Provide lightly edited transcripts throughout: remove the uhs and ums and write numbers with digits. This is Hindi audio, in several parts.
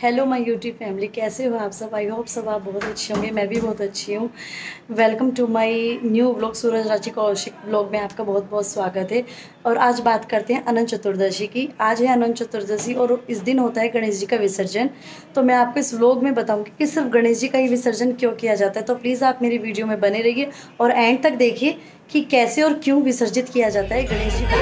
हेलो माय यूट्यूब फैमिली, कैसे हो आप सब। आई होप सब आप बहुत अच्छे होंगे। मैं भी बहुत अच्छी हूँ। Welcome to my new vlog. Suraj Ranchi Kaushik vlog में आपका बहुत बहुत स्वागत है। और आज बात करते हैं अनंत चतुर्दशी की। आज है अनंत चतुर्दशी और इस दिन होता है गणेश जी का विसर्जन। तो मैं आपको इस व्लॉग में बताऊँगी कि सिर्फ गणेश जी का ही विसर्जन क्यों किया जाता है। तो प्लीज़ आप मेरी वीडियो में बने रहिए और एंड तक देखिए कि कैसे और क्यों विसर्जित किया जाता है गणेश जी का।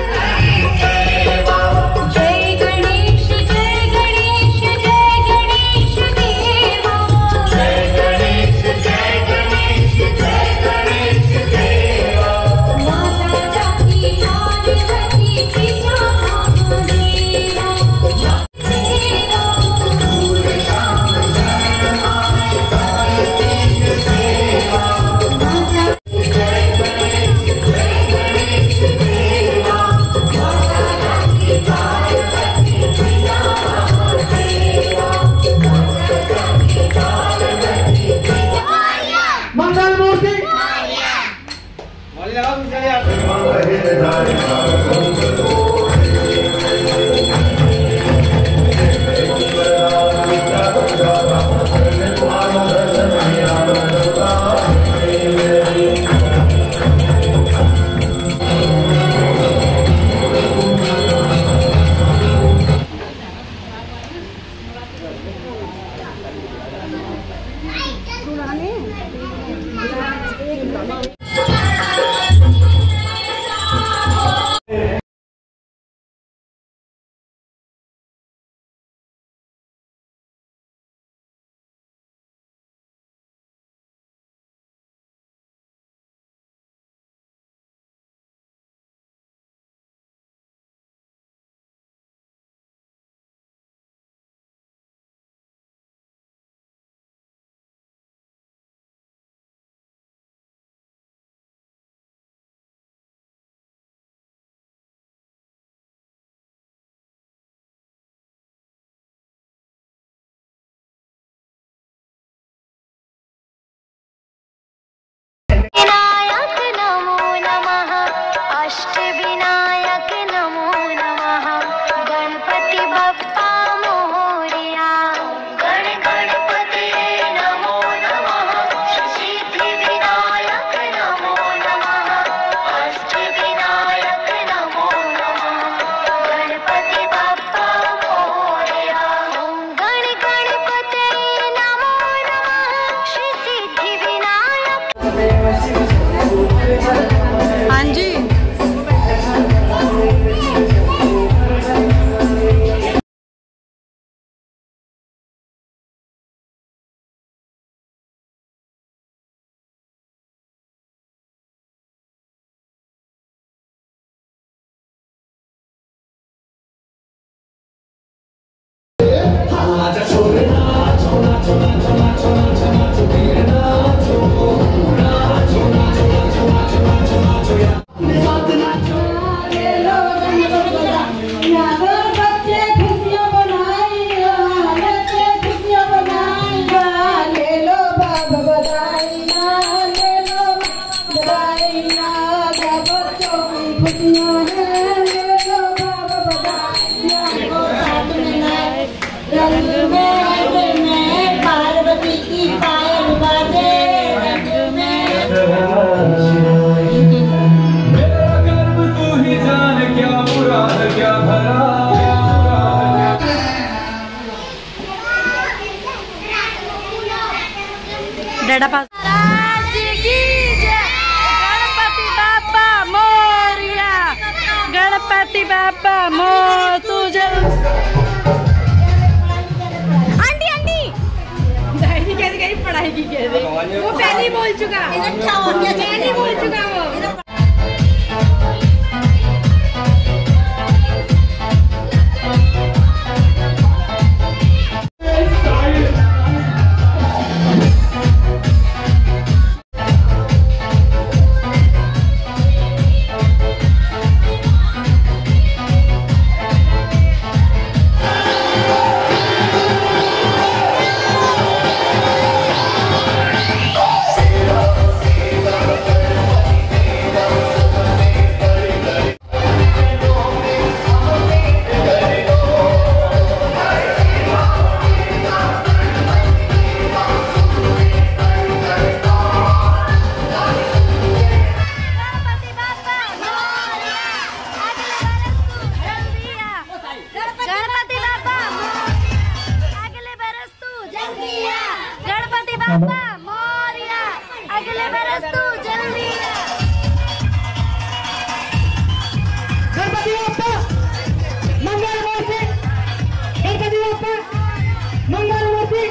हाँ जी, डाटा पास। गणपति बापा मोरिया, गणपति बापा मोर तुझे। आंटी आंटी कैसे गई पढ़ाई की कह रही, वो पहले ही बोल चुका, पहले ही बोल चुका वो। बाबा मोरिया, अगले बरस तू जल्दी आ। गणपति बाप्पा मंगल मूर्ति, गणपति बाप्पा मंगल मूर्ति।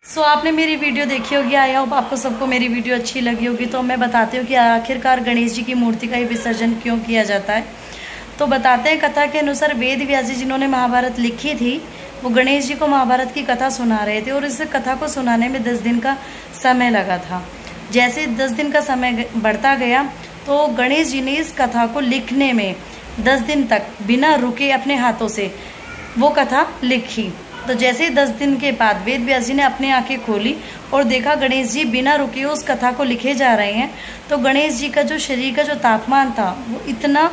सो आपने मेरी वीडियो देखी होगी, आई होप आपको सबको मेरी वीडियो अच्छी लगी होगी। तो मैं बताती हूँ कि आखिरकार गणेश जी की मूर्ति का ही विसर्जन क्यों किया जाता है। तो बताते हैं, कथा के अनुसार वेद व्यास जी जिन्होंने महाभारत लिखी थी, वो गणेश जी को महाभारत की कथा सुना रहे थे और इस कथा को सुनाने में 10 दिन का समय लगा था। जैसे 10 दिन का समय बढ़ता गया तो गणेश जी ने इस कथा को लिखने में 10 दिन तक बिना रुके अपने हाथों से वो कथा लिखी। तो जैसे ही 10 दिन के बाद वेद व्यास जी ने अपनी आंखें खोली और देखा गणेश जी बिना रुके उस कथा को लिखे जा रहे हैं, तो गणेश जी का जो शरीर का जो तापमान था वो इतना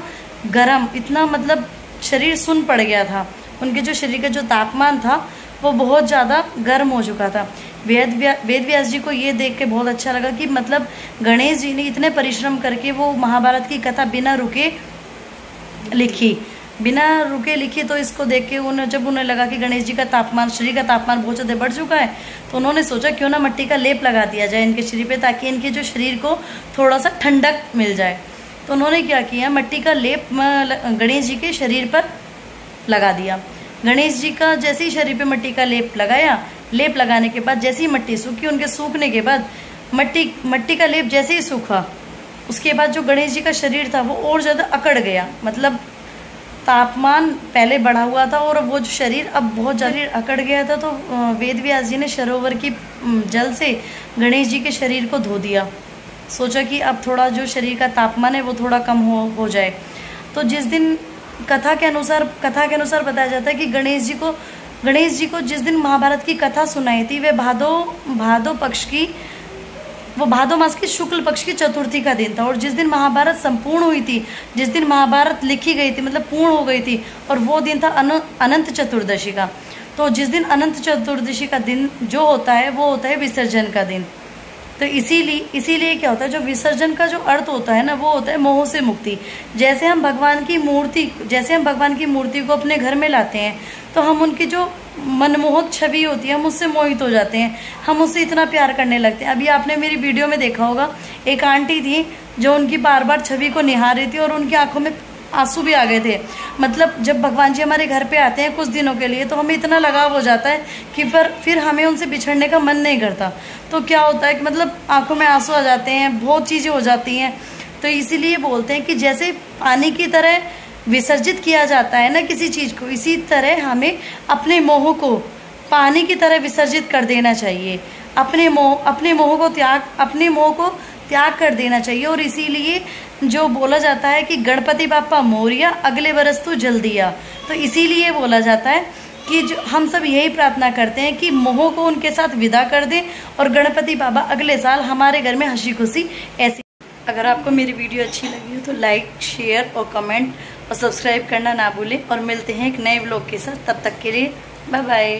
गर्म, इतना मतलब शरीर सुन पड़ गया था। उनके जो शरीर का जो तापमान था वो बहुत ज़्यादा गर्म हो चुका था। वेद व्यास जी को ये देख के बहुत अच्छा लगा कि मतलब गणेश जी ने इतने परिश्रम करके वो महाभारत की कथा बिना रुके लिखी। तो इसको देख के उन्हें लगा कि गणेश जी का तापमान, शरीर का तापमान बहुत ज़्यादा बढ़ चुका है, तो उन्होंने सोचा क्यों ना मिट्टी का लेप लगा दिया जाए इनके शरीर पे, ताकि इनके जो शरीर को थोड़ा सा ठंडक मिल जाए। तो उन्होंने क्या किया, मिट्टी का लेप गणेश जी के शरीर पर लगा दिया। गणेश जी का जैसे ही शरीर पे मिट्टी का लेप लगाया, लेप लगाने के बाद जैसे ही मिट्टी सूखी, उनके सूखने के बाद मिट्टी का लेप जैसे ही सूखा, उसके बाद जो गणेश जी का शरीर था वो और ज़्यादा अकड़ गया। मतलब तापमान पहले बढ़ा हुआ था और वो जो शरीर अब बहुत ज़्यादा अकड़ गया था। तो वेद व्यास जी ने सरोवर की जल से गणेश जी के शरीर को धो दिया। सोचा कि अब थोड़ा जो शरीर का तापमान है वो थोड़ा कम हो जाए। तो जिस दिन कथा के अनुसार बताया जाता है कि गणेश जी को जिस दिन महाभारत की कथा सुनाई थी, वे भादो मास की शुक्ल पक्ष की चतुर्थी का दिन था। और जिस दिन महाभारत संपूर्ण हुई थी, जिस दिन महाभारत लिखी गई थी, मतलब पूर्ण हो गई थी, और वो दिन था अनंत चतुर्दशी का। तो जिस दिन अनंत चतुर्दशी का दिन जो होता है वो होता है विसर्जन का दिन। तो इसीलिए क्या होता है, जो विसर्जन का जो अर्थ होता है ना, वो होता है मोह से मुक्ति। जैसे हम भगवान की मूर्ति को अपने घर में लाते हैं, तो हम उनकी जो मनमोहक छवि होती है, हम उससे मोहित हो जाते हैं, हम उससे इतना प्यार करने लगते हैं। अभी आपने मेरी वीडियो में देखा होगा, एक आंटी थी जो उनकी बार बार छवि को निहार रही थी और उनकी आंखों में आंसू भी आ गए थे। मतलब जब भगवान जी हमारे घर पे आते हैं कुछ दिनों के लिए, तो हमें इतना लगाव हो जाता है कि फिर हमें उनसे बिछड़ने का मन नहीं करता। तो क्या होता है कि मतलब आंखों में आंसू आ जाते हैं, बहुत चीज़ें हो जाती हैं। तो इसीलिए बोलते हैं कि जैसे पानी की तरह विसर्जित किया जाता है ना किसी चीज़ को, इसी तरह हमें अपने मोह को पानी की तरह विसर्जित कर देना चाहिए। अपने मोह को त्याग कर देना चाहिए। और इसीलिए जो बोला जाता है कि गणपति बाप्पा मोरिया, अगले बरस तू जल्दी आ, तो इसीलिए बोला जाता है कि जो हम सब यही प्रार्थना करते हैं कि मोह को उनके साथ विदा कर दें और गणपति बाबा अगले साल हमारे घर में हंसी खुशी ऐसी। अगर आपको मेरी वीडियो अच्छी लगी हो तो लाइक, शेयर और कमेंट और सब्सक्राइब करना ना भूलें। और मिलते हैं एक नए व्लॉग के साथ, तब तक के लिए बाय बाय।